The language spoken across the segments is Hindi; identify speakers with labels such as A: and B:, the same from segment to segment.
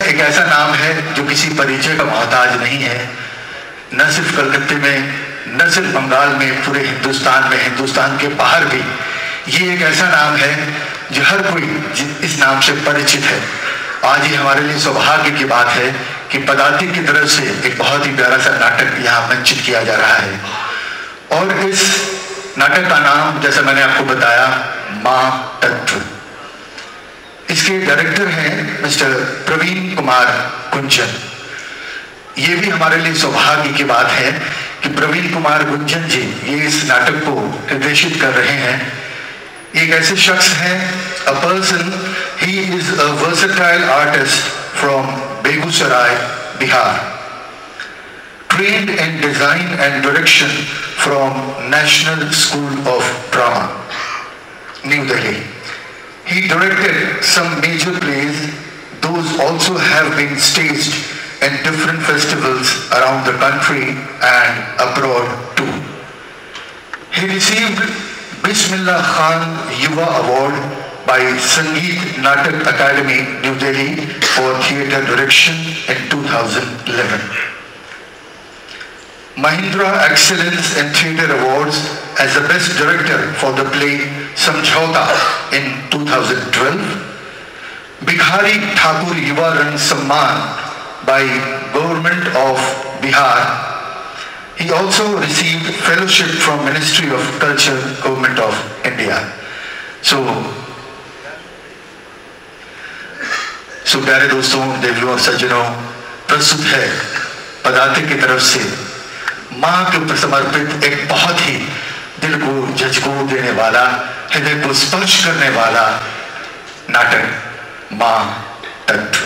A: एक ऐसा नाम है जो किसी परिचय का मोहताज नहीं है, न सिर्फ कलकत्ते में, न सिर्फ बंगाल में, पूरे हिंदुस्तान में, हिंदुस्तान के बाहर भी ये एक ऐसा नाम है जो हर कोई इस नाम से परिचित है। आज ये हमारे लिए सौभाग्य की बात है कि पदातिक की तरफ से एक बहुत ही प्यारा सा नाटक यहाँ मंचित किया जा रहा है, और इस नाटक का नाम जैसा मैंने आपको बताया माँ तत्व। इसके डायरेक्टर हैं मिस्टर प्रवीण कुमार गुंजन। ये भी हमारे लिए सौभाग्य की बात है कि प्रवीण कुमार गुंजन जी ये इस नाटक को निर्देशित कर रहे हैं। एक ऐसे शख्स हैं, a person, he is a versatile artist from Begusaraï, Bihar, trained in design and direction from National School of Drama, New Delhi. He directed some major plays. Those also have been staged in different festivals around the country and abroad too. He received Bismillah Khan Yuva Award by Sangeet Natak Academy, New Delhi for theatre direction in 2011. Mahindra Excellence in Theatre Awards as the Best Director for the play Samjhauta in 2012. Bihari Thakur Yuva Rang Samman by Government of Bihar. He also received fellowship from Ministry of Culture, Government of India. So प्यारे दोस्तों, देवियों और सज्जनों, प्रस्तुत है पदातिक की तरफ से माँ के ऊपर समर्पित एक बहुत ही दिल को झकझोर देने वाला, हृदय को स्पर्श करने वाला नाटक माँ तत्व।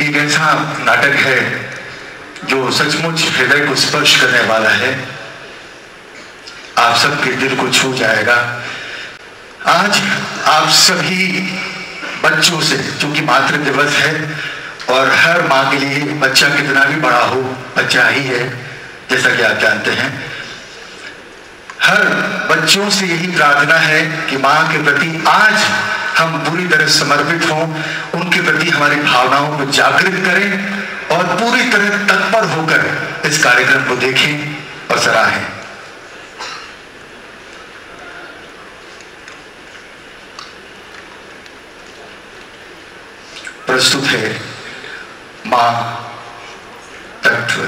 A: एक ऐसा नाटक है जो सचमुच हृदय को स्पर्श करने वाला है, आप सबके दिल को छू जाएगा। आज आप सभी बच्चों से, चूंकि मातृ दिवस है और हर माँ के लिए बच्चा कितना भी बड़ा हो बच्चा ही है, जैसा कि आप जानते हैं, हर बच्चों से यही प्रार्थना है कि माँ के प्रति आज हम पूरी तरह समर्पित हों, उनके प्रति हमारी भावनाओं को जागृत करें और पूरी तरह तत्पर होकर इस कार्यक्रम को देखें और सराहें। प्रस्तुत है माँ तत्व।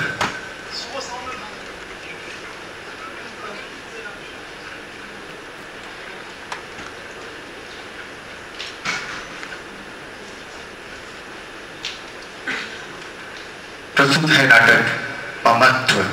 A: प्रस्तुत है नाटक ममत्व।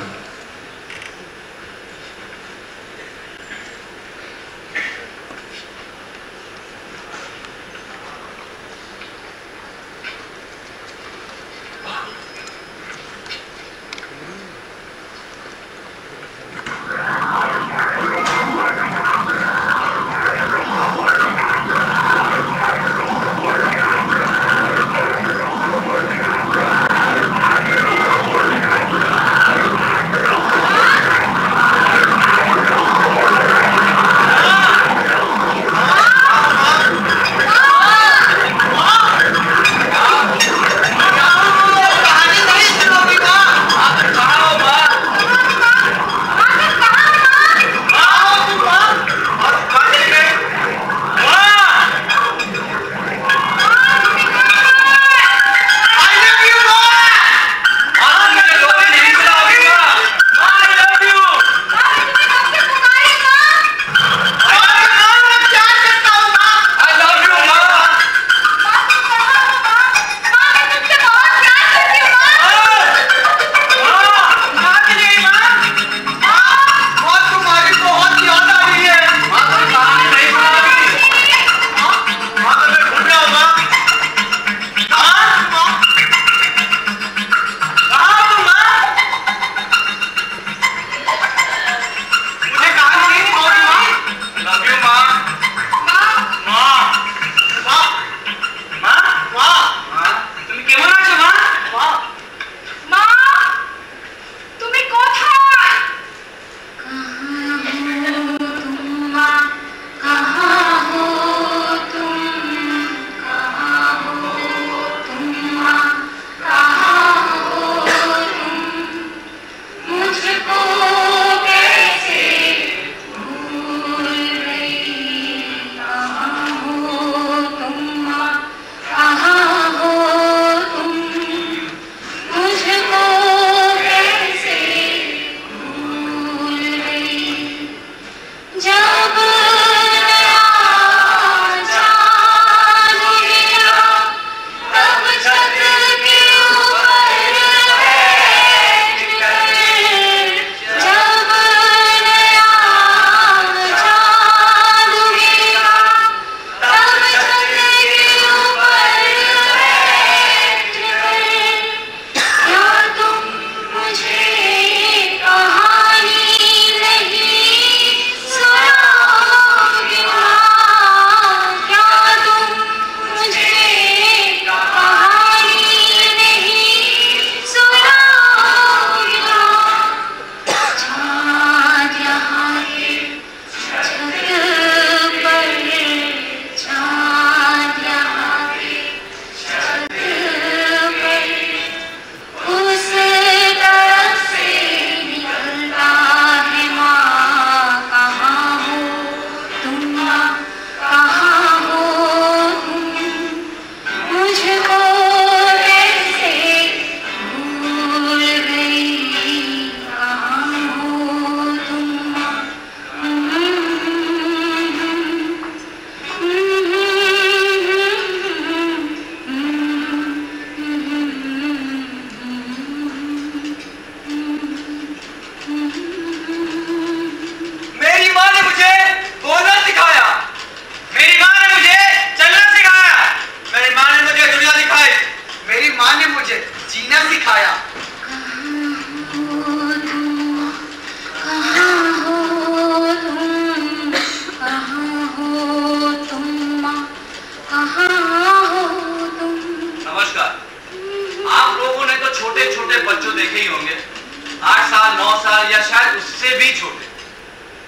B: या शायद उससे भी छोटे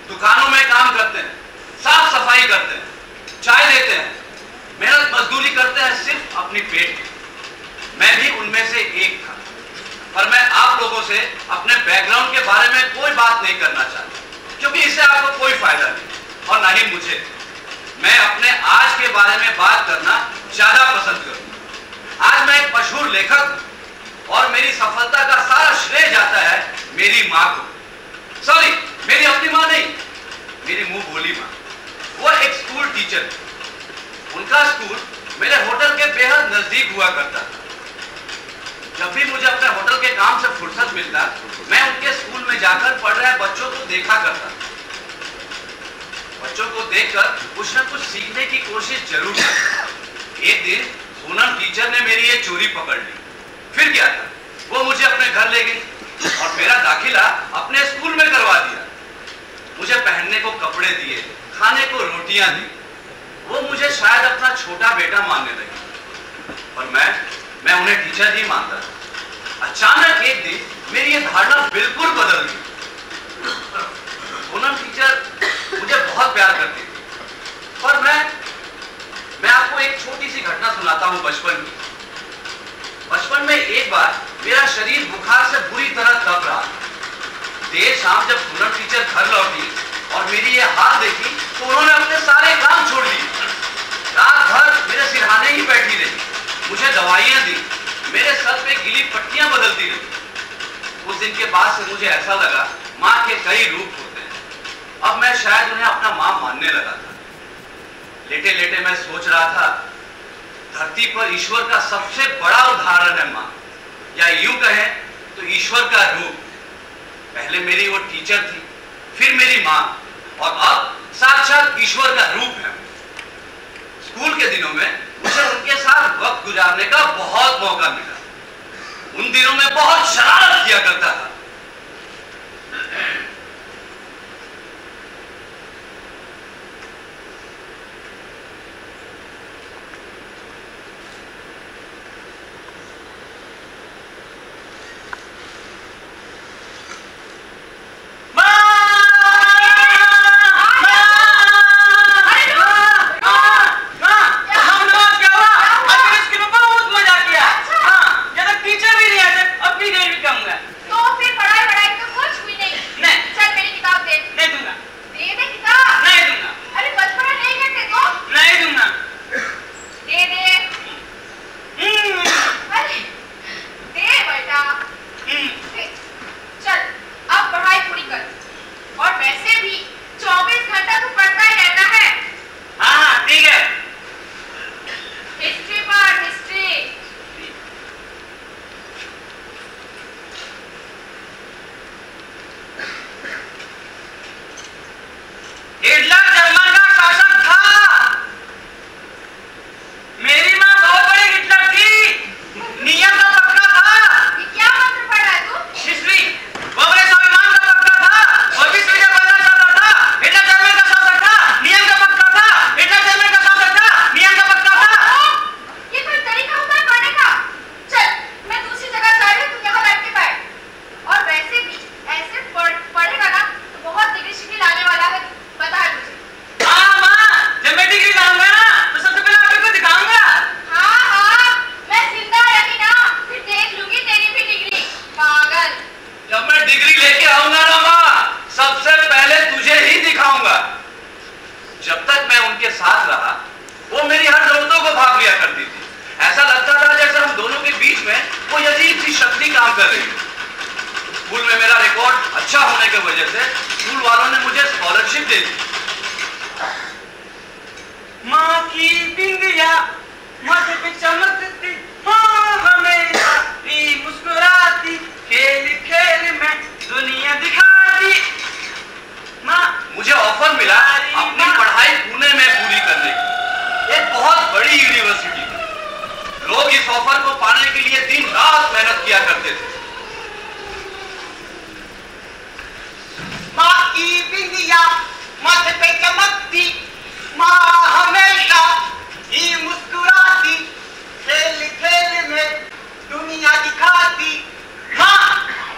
B: दुकानों में काम करते हैं, साफ सफाई करते हैं, चाय देते हैं, मेहनत मजदूरी करते हैं सिर्फ अपनी पेट के। मैं भी उनमें से एक था, पर मैं आप लोगों से अपने बैकग्राउंड के बारे में कोई बात नहीं करना चाहता, क्योंकि इससे आपको कोई फायदा नहीं और ना ही मुझे। मैं अपने आज के बारे में बात करना ज्यादा पसंद करूंगा। आज मैं एक मशहूर लेखक हूं और मेरी सफलता का सारा श्रेय जाता है मेरी माँ को। सॉरी, मेरी अपनी माँ नहीं, मेरी मुंह बोली माँ। वो एक स्कूल टीचर थी। उनका स्कूल मेरे होटल के बेहद नजदीक हुआ करता था। जब भी मुझे अपने होटल के काम से फुर्सत मिलता, मैं उनके स्कूल में जाकर पढ़ रहे बच्चों को देखा करता। बच्चों को देखकर कुछ न कुछ सीखने की कोशिश जरूर करता। एक दिन पूनम टीचर ने मेरी ये चोरी पकड़ ली। फिर क्या था, वो मुझे अपने घर ले गई और मेरा दाखिला अपने स्कूल में करवा दिया। मुझे पहनने को कपड़े दिए, खाने को रोटियां दी। वो मुझे शायद अपना छोटा बेटा मानने लगी, पर मैं उन्हें टीचर ही मानता था। अचानक एक दिन मेरी ये धारणा बिल्कुल बदल गई। पूनम टीचर मुझे बहुत प्यार करती थी, पर मैं आपको एक छोटी सी घटना सुनाता हूँ बचपन की। बचपन में एक बार मेरा शरीर बुखार से बुरी तरह तप रहा। देर शाम जब पूनम टीचर घर लौटी और मेरी ये हाल देखी तो उन्होंने अपने सारे काम छोड़ दिए। रात भर मेरे सिरहाने ही बैठी रही, मुझे दवाइयां दी, मेरे सर पे गीली पट्टियां बदलती रही। उस दिन के बाद से मुझे ऐसा लगा माँ के कई रूप होते हैं। अब मैं शायद उन्हें अपना माँ मानने लगा था। लेटे लेटे मैं सोच रहा था, धरती पर ईश्वर का सबसे बड़ा उदाहरण है माँ, या यूं कहें तो ईश्वर का रूप। पहले मेरी वो टीचर थी, फिर मेरी माँ, और अब साक्षात ईश्वर का रूप है। स्कूल के दिनों में मुझे उनके साथ वक्त गुजारने का बहुत मौका मिला। उन दिनों में बहुत शरारत किया करता था।
C: दुनिया दिखाती माँ,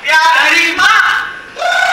C: प्यारी माँ।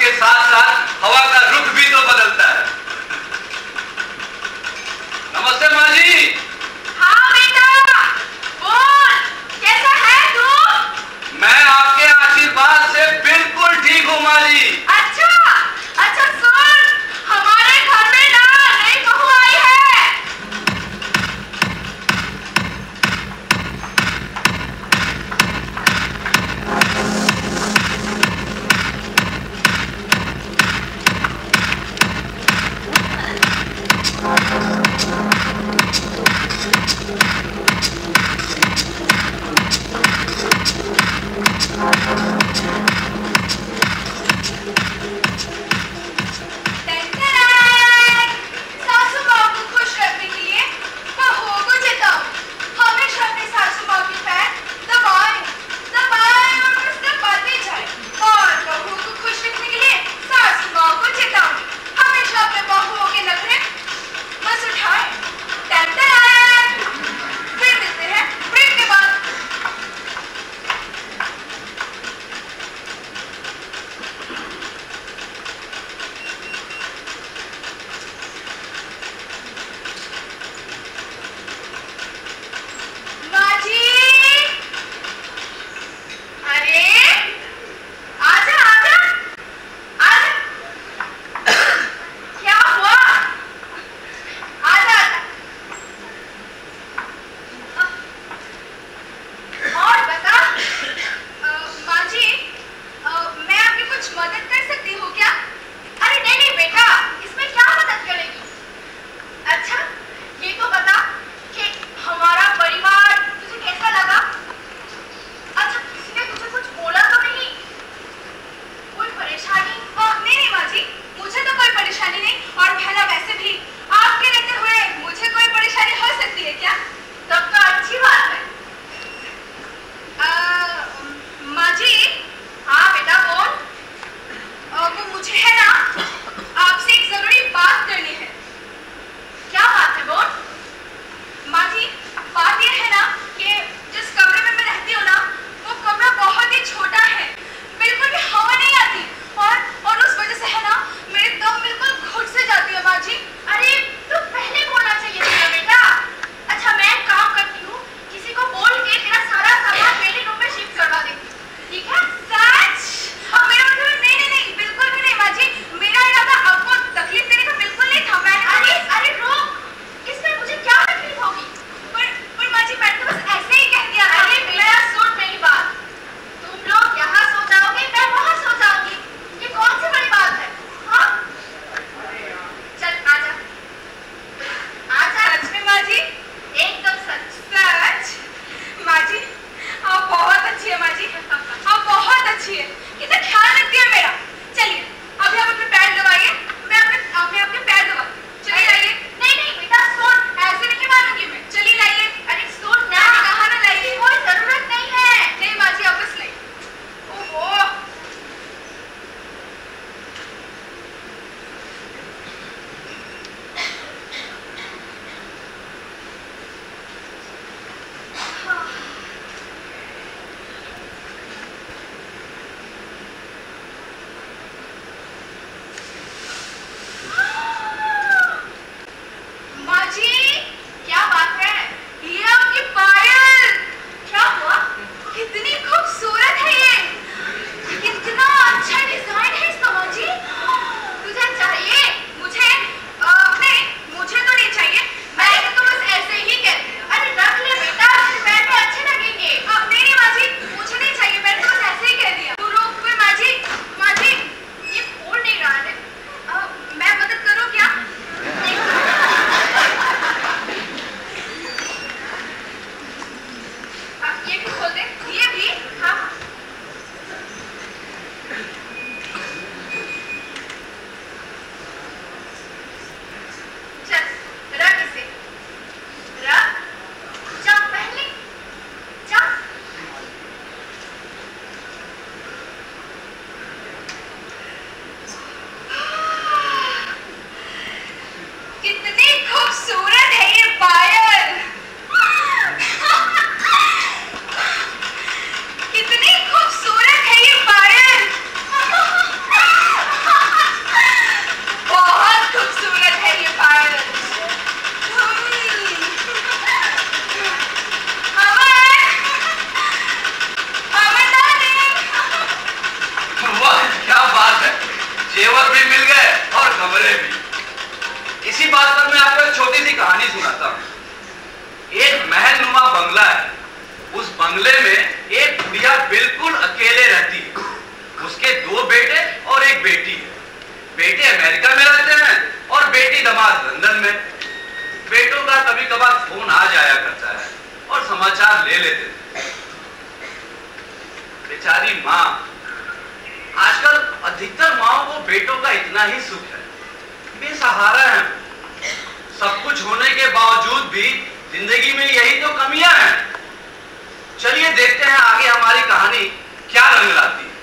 B: के साथ साथ हवा का रुख भी तो बदलता है। नमस्ते माँ जी।
C: हाँ बेटा, बोल, कैसा है तू?
B: मैं आपके आशीर्वाद से बिल्कुल ठीक हूँ माँ जी।
C: अच्छा, अच्छा सुन, हमारे घर में ना नई बहू आई है।
B: छोटी सी कहानी सुनाता हूँ। एक महलनुमा बंगला है। उस बंगले में एक बुढ़िया बिल्कुल अकेले रहती है। उसके 2 बेटे और एक बेटी है। बेटे अमेरिका में रहते हैं और बेटी दामाद लंदन में। बेटों का कभी कभार फोन आ जाया करता है और समाचार ले लेते थे। बेचारी माँ, आजकल अधिकतर माओं को बेटों का इतना ही सुख है, बेसहारा है। सब कुछ होने के बावजूद भी जिंदगी में यही तो कमियां हैं। चलिए देखते हैं आगे हमारी कहानी क्या रंग लाती है।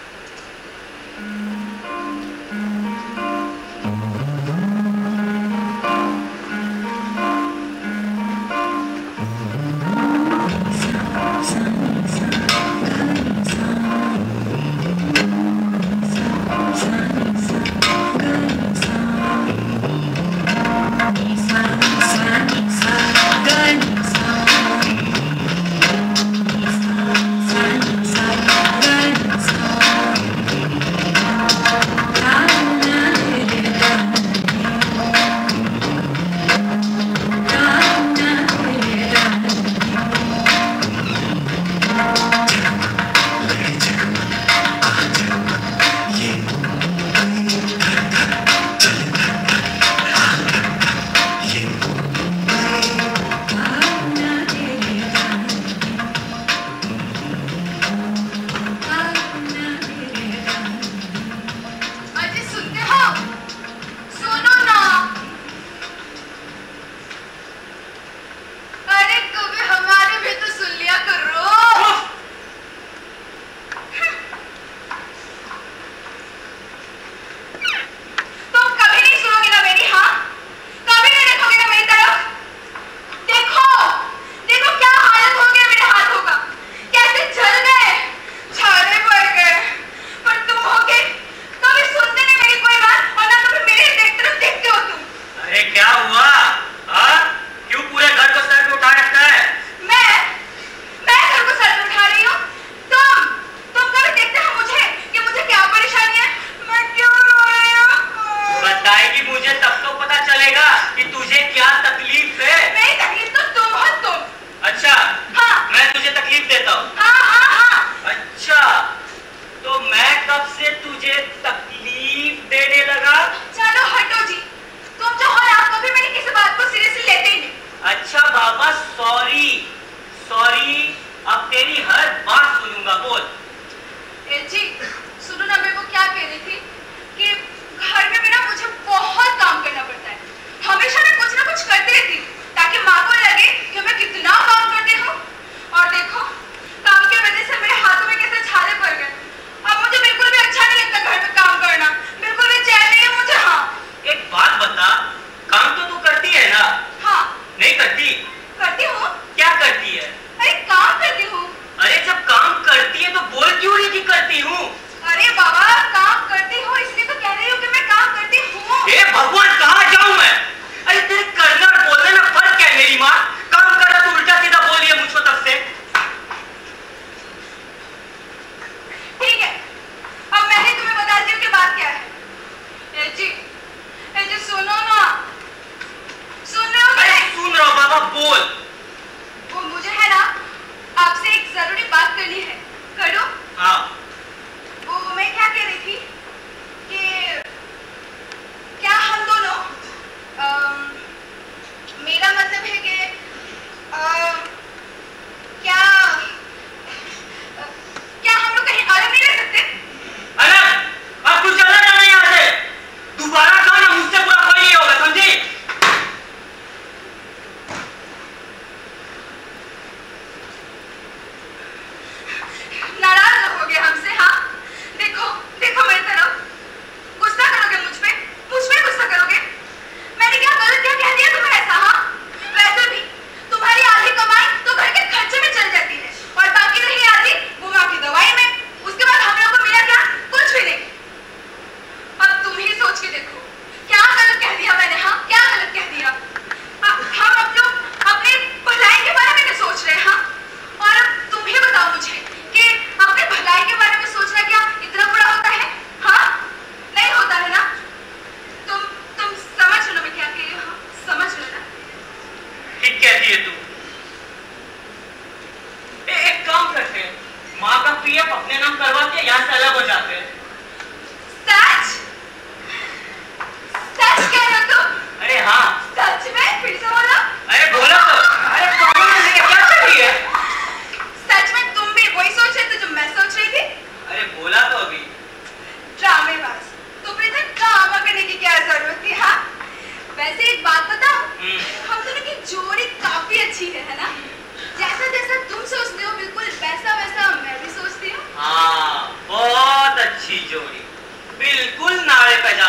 C: काम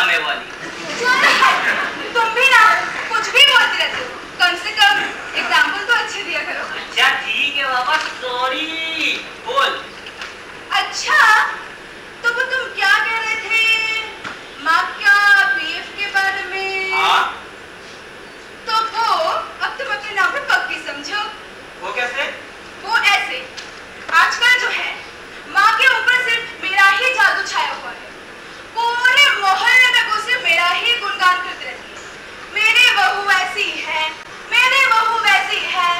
B: पजामे वाली।
C: तुम भी ना कुछ भी बोलती रहते हो, कम से कम एग्जाम्पल तो अच्छे दिया करो।
B: अच्छा ठीक है बाबा, सॉरी। बोल।
C: अच्छा तो वो तुम क्या कह रहे थे, माँ क्या बीएफ के बारे में?
B: हाँ।
C: तो वो अब तुम अपने नाम पे पक्की समझो।
B: वो कैसे?
C: वो ऐसे, आजकल जो है माँ के ऊपर सिर्फ मेरा ही जादू छाया हुआ है। पूरे मोहल्ले में वो सिर्फ मेरा ही गुणगान करते रहती है, मेरी बहू ऐसी है, मेरी बहू वैसी है।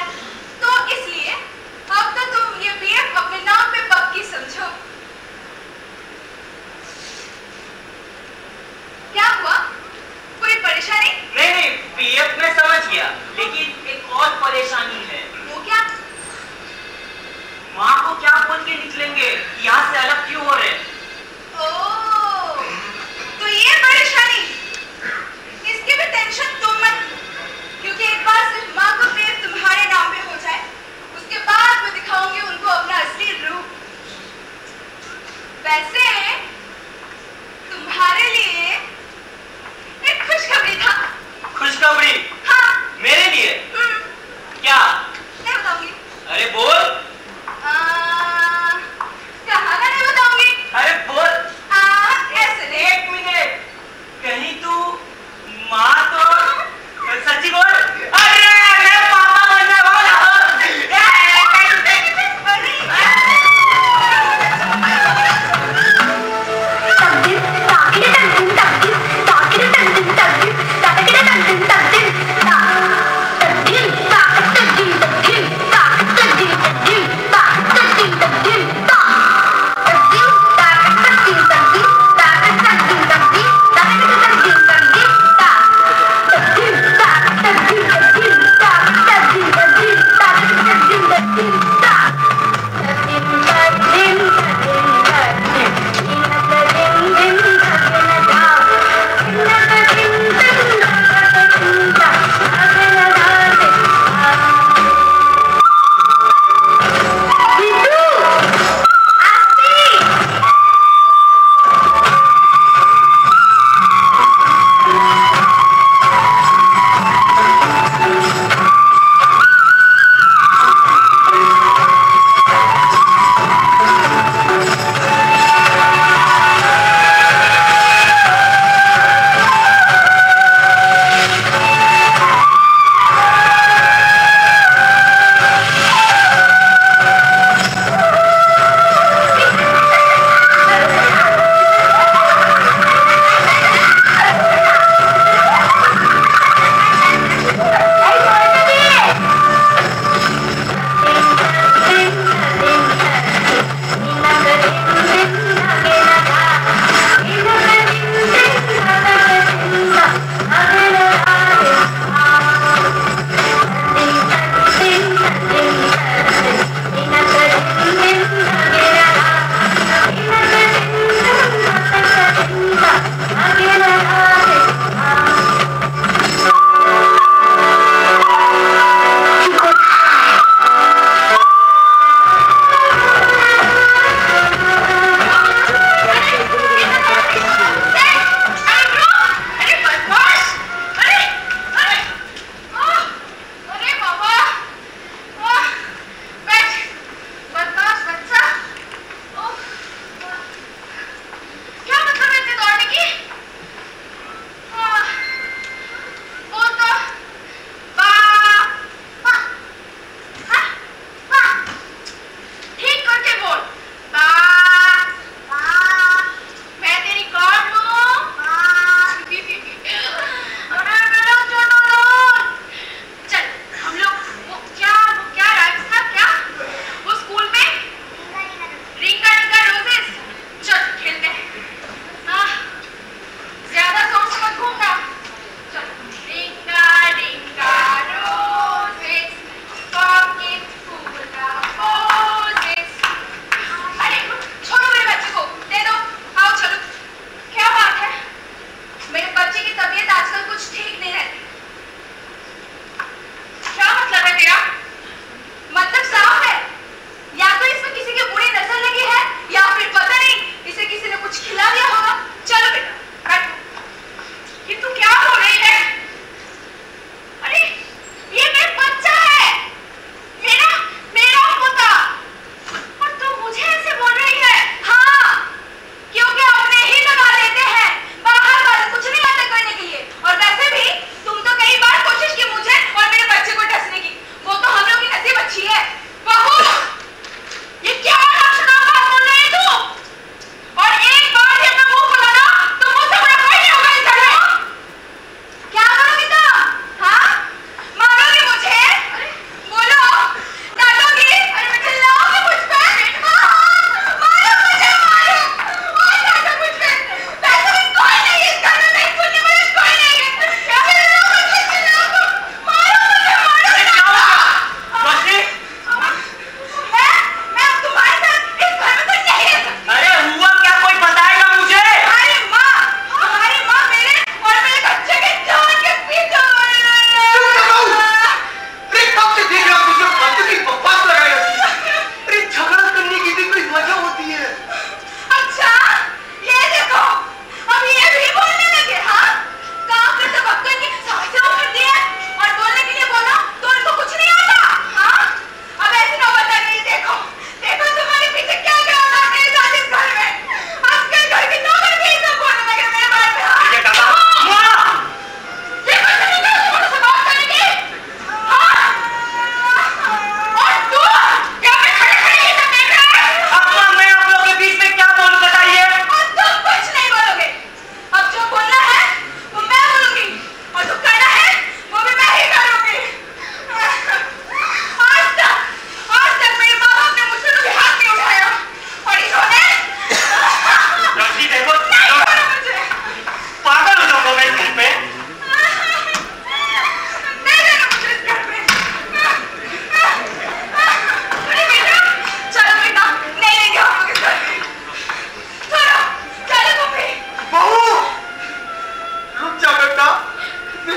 C: तो इसलिए अब तो तुम ये बीएफ अपने नाम पे पक्की समझो।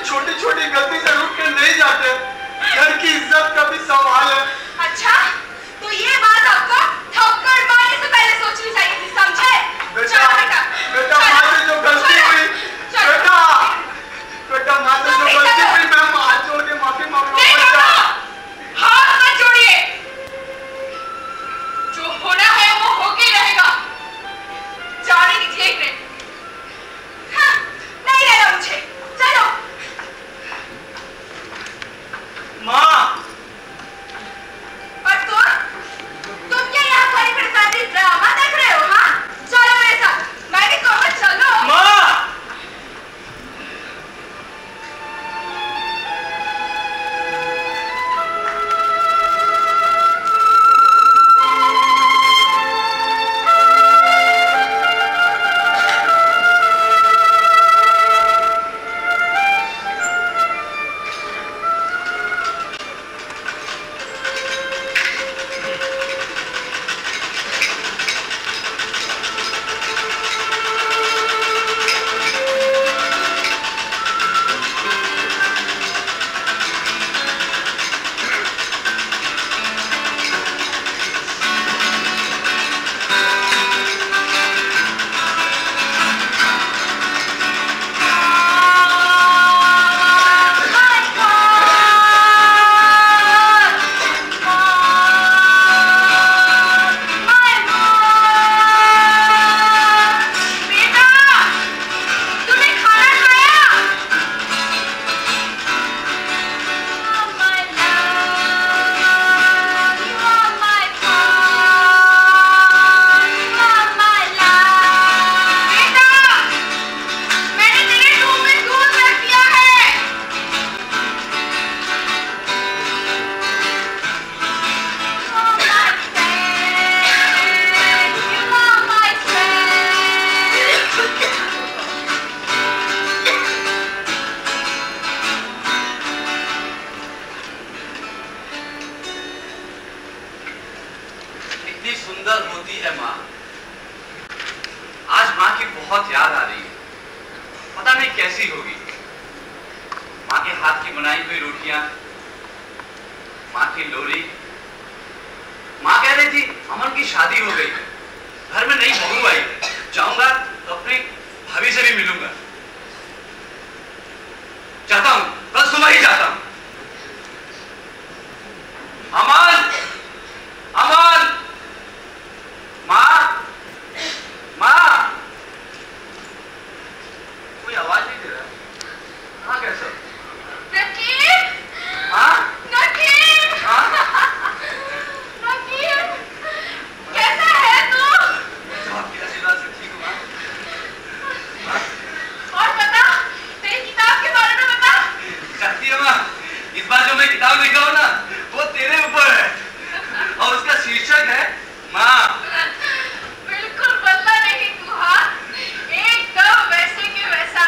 D: छोटी छोटी गलती से रुक के नहीं जाते। घर की इज्जत का भी सवाल है।
C: अच्छा, तो ये बात आपको थप्पड़ मारने से पहले सोचनी चाहिए थी, समझे?
D: बेटा, बेटा माँ से जो गलती हुई, बेटा माँ से जो गलती हुई, मैं हाथ जोड़ के माफी मांगूंगा बेटा।
C: हाथ मत जोड़िए, जो होना है वो होके रहेगा। जाने दीजिए इन्हें। हाँ, नहीं रहना मुझे, चलो।
D: माँ,
C: और तुम क्या यहाँ खड़े खड़े साथी ड्रामा देख रहे हो? हाँ, चलो मेरे साथ, मैं भी कहूँगा चलो।
D: माँ,
B: सुंदर होती है माँ। आज माँ की बहुत याद आ रही है, पता नहीं कैसी होगी। माँ के हाथ की बनाई हुई रोटियां, माँ की लोरी। माँ कह रही थी अमन की शादी हो गई, घर में नई बहू आई, जाऊंगा तो अपनी भाभी से भी मिलूंगा। चाहता हूं कल सुबह ही जाता हूं। अमन, अमन, माँ, माँ, कोई आवाज नहीं दे रहा। हाँ कैसे?
C: नकीब,
B: हाँ?
C: नकीब,
B: हाँ?
C: नकीब, कैसा है तू?
B: तो आपकी आशीर्वाद से ठीक हुआ। हाँ?
C: और बता, तेरी किताब के बारे में बता।
B: चाहती है माँ, इस बार जो मैं किताब लिखा हूँ ना, वो तेरे ऊपर है और उसका शीर्षक है माँ।
C: बिल्कुल बदला नहीं तू, हाँ? एकदम वैसे के वैसा।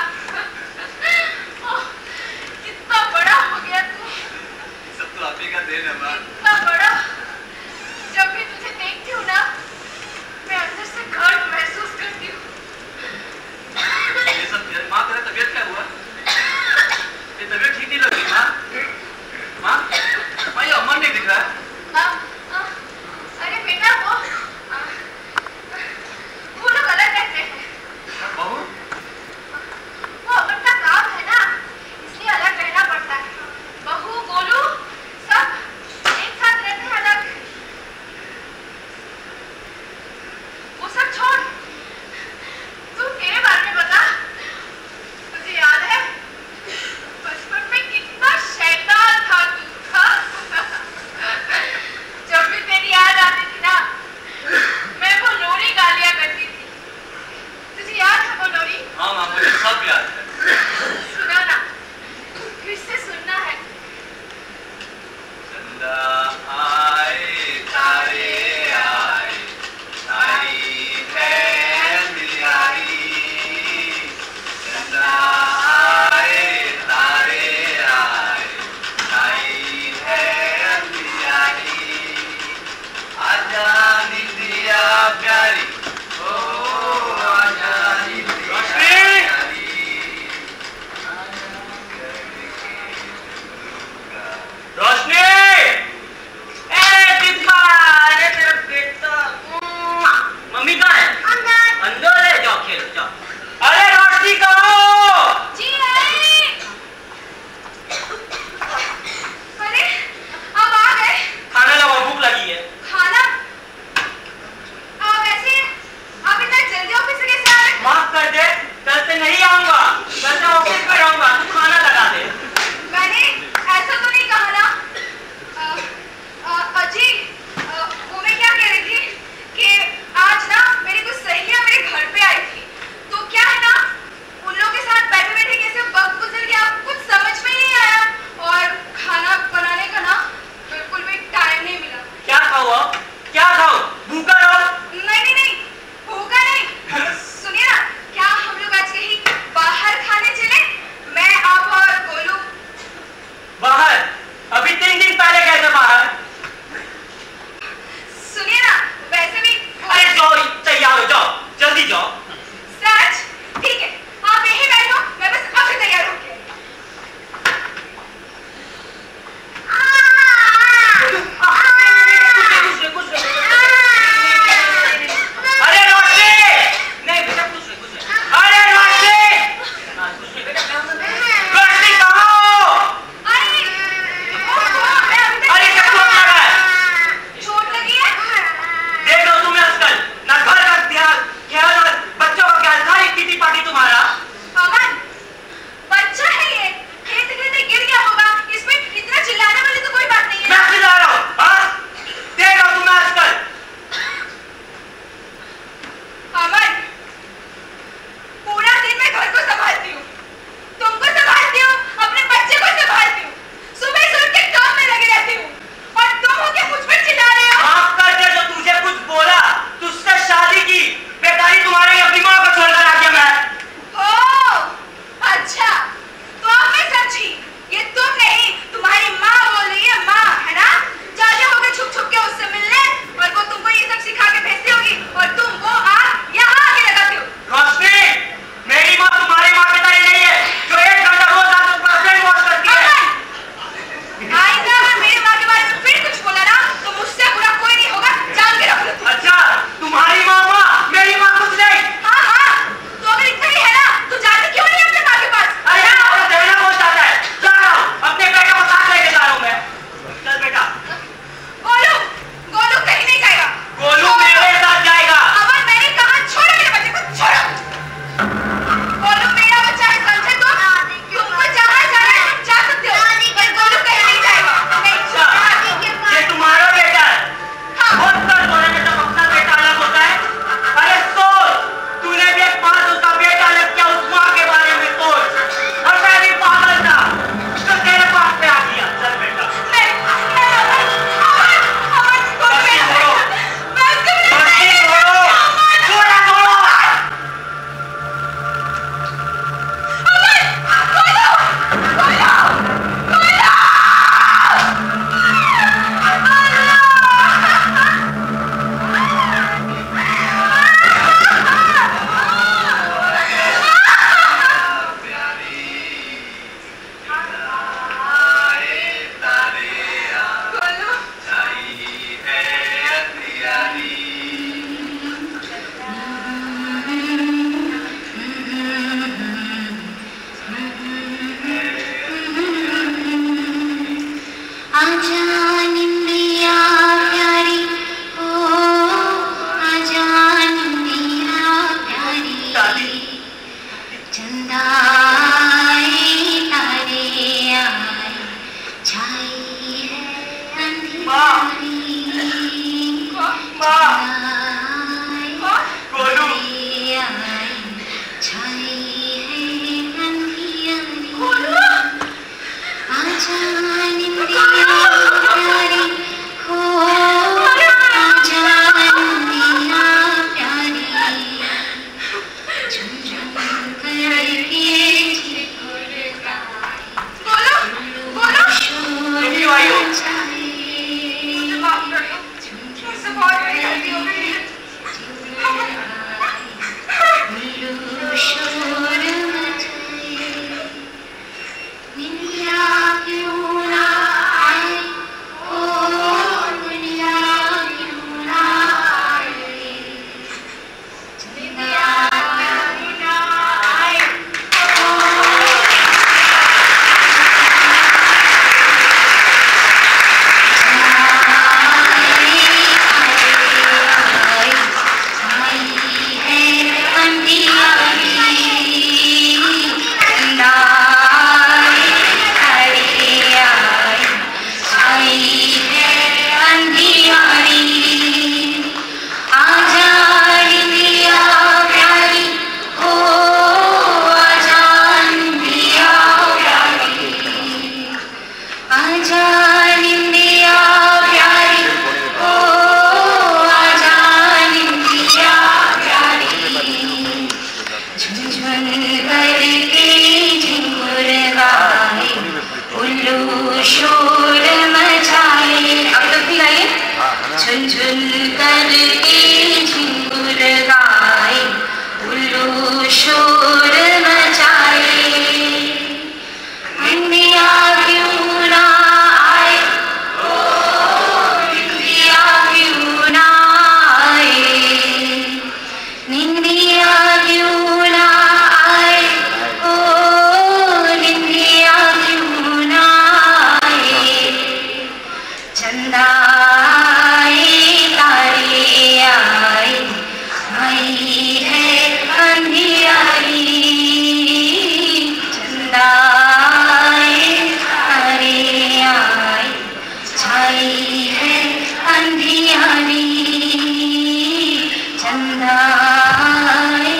C: आए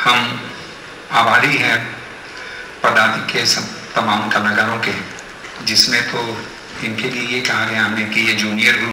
E: हम आभारी हैं पदाधिकारी के सब तमाम कलाकारों के, जिसमें तो इनके लिए ये कहा गया हमें कि ये जूनियर